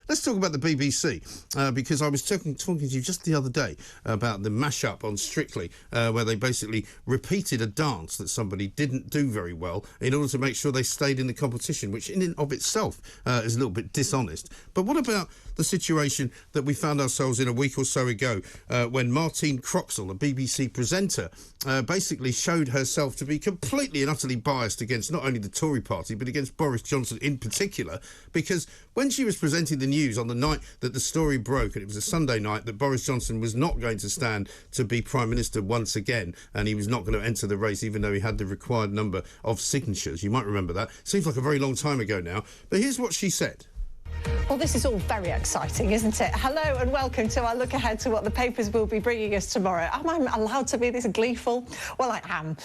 let's talk about the BBC, because I was talking to you just the other day about the mash-up on Strictly, where they basically repeated a dance that somebody didn't do very well in order to make sure they stayed in the competition, which in and of itself is a little bit dishonest. But what about the situation that we found ourselves in a week or so ago when Martine Croxall, a BBC presenter, basically showed herself to be completely and utterly biased against not only the Tory party but against Boris Johnson in particular, because when she was presenting the news on the night that the story broke, and it was a Sunday night, that Boris Johnson was not going to stand to be Prime Minister once again, and he was not going to enter the race even though he had the required number of signatures. You might remember that. Seems like a very long time ago now. But here's what she said. Well, this is all very exciting, isn't it? Hello and welcome to our look ahead to what the papers will be bringing us tomorrow. Am I allowed to be this gleeful? Well, I am.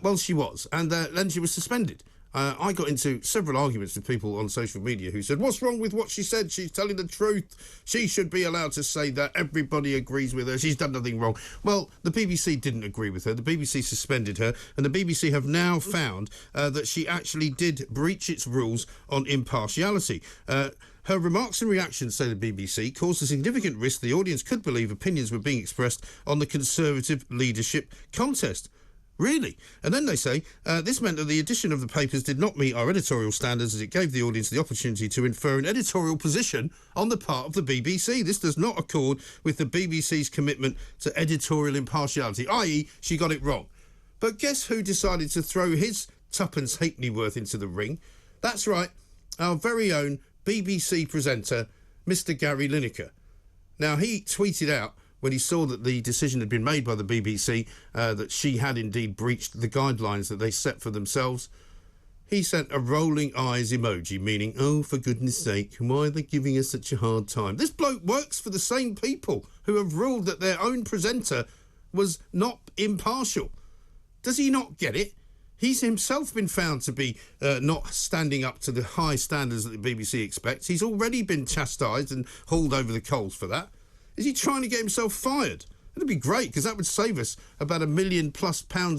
Well, she was, and then she was suspended. I got into several arguments with people on social media who said, what's wrong with what she said? She's telling the truth. She should be allowed to say that. Everybody agrees with her. She's done nothing wrong. Well, the BBC didn't agree with her. The BBC suspended her, and the BBC have now found that she actually did breach its rules on impartiality. Her remarks and reactions, say the BBC, caused a significant risk the audience could believe opinions were being expressed on the Conservative leadership contest. Really? And then they say, this meant that the edition of the papers did not meet our editorial standards as it gave the audience the opportunity to infer an editorial position on the part of the BBC. This does not accord with the BBC's commitment to editorial impartiality, i.e. she got it wrong. But guess who decided to throw his tuppence halfpenny worth into the ring? That's right, our very own BBC presenter, Mr. Gary Lineker. Now, he tweeted out, when he saw that the decision had been made by the BBC, that she had indeed breached the guidelines that they set for themselves, he sent a rolling eyes emoji, meaning, oh, for goodness sake, why are they giving us such a hard time? This bloke works for the same people who have ruled that their own presenter was not impartial. Does he not get it? He's himself been found to be not standing up to the high standards that the BBC expects. He's already been chastised and hauled over the coals for that. Is he trying to get himself fired? That'd be great, because that would save us about £1 million+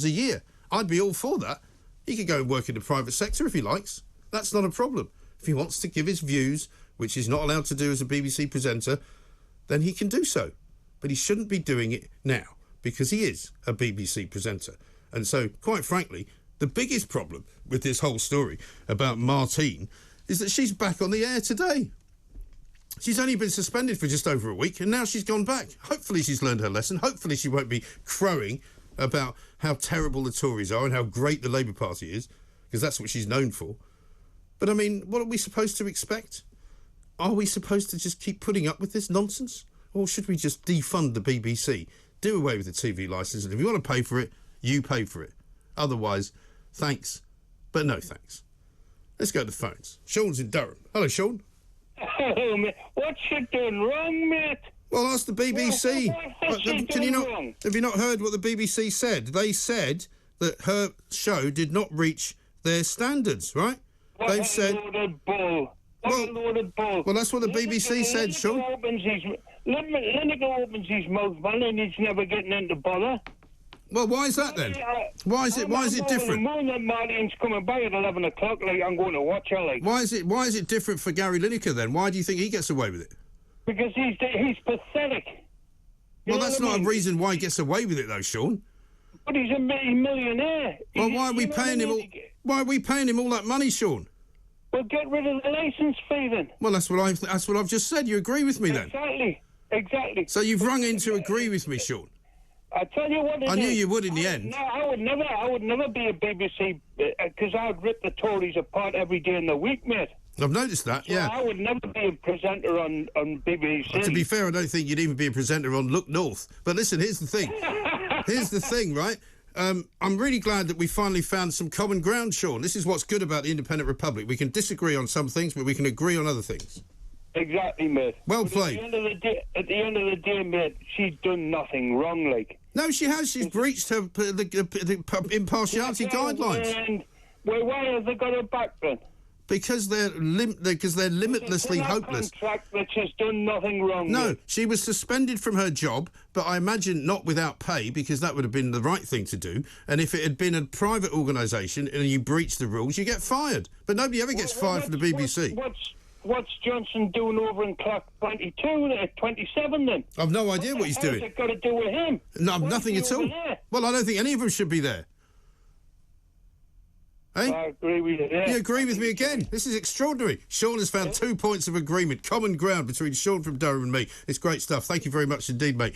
a year. I'd be all for that. He could go and work in the private sector if he likes. That's not a problem. If he wants to give his views, which he's not allowed to do as a BBC presenter, then he can do so. But he shouldn't be doing it now, because he is a BBC presenter. And so, quite frankly, the biggest problem with this whole story about Martine is that she's back on the air today. She's only been suspended for just over a week, and now she's gone back. Hopefully she's learned her lesson. Hopefully she won't be crowing about how terrible the Tories are and how great the Labour Party is, because that's what she's known for. But, I mean, what are we supposed to expect? Are we supposed to just keep putting up with this nonsense? Or should we just defund the BBC, do away with the TV licence, and if you want to pay for it, you pay for it. Otherwise, thanks, but no thanks. Let's go to the phones. Sean's in Durham. Hello, Sean. Oh, mate. What's she done wrong, mate? Well, ask the BBC. Can you not? Wrong? Have you not heard what the BBC said? They said that her show did not reach their standards, right? They've said. What a load of bull. Well, that's what the BBC said, Sean. Lineker opens his mouth, man, and he's never getting into bother. Well, why is that then? Why is it different? The moment Martine's coming by at 11 o'clock, like, I'm going to watch her, like. Why is it different for Gary Lineker then? Why do you think he gets away with it? Because he's pathetic. Well, that's not a reason why he gets away with it, though, Sean. But he's a millionaire. Well, why are we paying him all? Why are we paying him all that money, Sean? Well, get rid of the licence fee then. Well, that's what I've just said. You agree with me then? Exactly. So you've rung in to agree with me, Sean. I tell you what, I knew you would in the end. No, I would never be a BBC, because I'd rip the Tories apart every day in the week, mate. I've noticed that, yeah. I would never be a presenter on BBC. Well, to be fair, I don't think you'd even be a presenter on Look North. But listen, here's the thing. Here's the thing, right? I'm really glad that we finally found some common ground, Sean. This is what's good about the Independent Republic. We can disagree on some things, but we can agree on other things. Exactly, mate. Well played. At the end of the day, mate, she's done nothing wrong, like. No, she has. She's breached her the impartiality guidelines. And why have they got her back then? Because they're limitlessly hopeless. Contract that she's done nothing wrong. No, mate. she was suspended from her job, but I imagine not without pay, because that would have been the right thing to do. And if it had been a private organisation and you breach the rules, you get fired. But nobody ever gets fired from the BBC. what's Johnson doing over in clock 22, 27 then? I've no idea what he's doing. What's it got to do with him? No, nothing at all. Well, I don't think any of them should be there. Hey? I agree with you there. You agree with me again? This is extraordinary. Sean has found 2 points of agreement, common ground between Sean from Durham and me. It's great stuff. Thank you very much indeed, mate.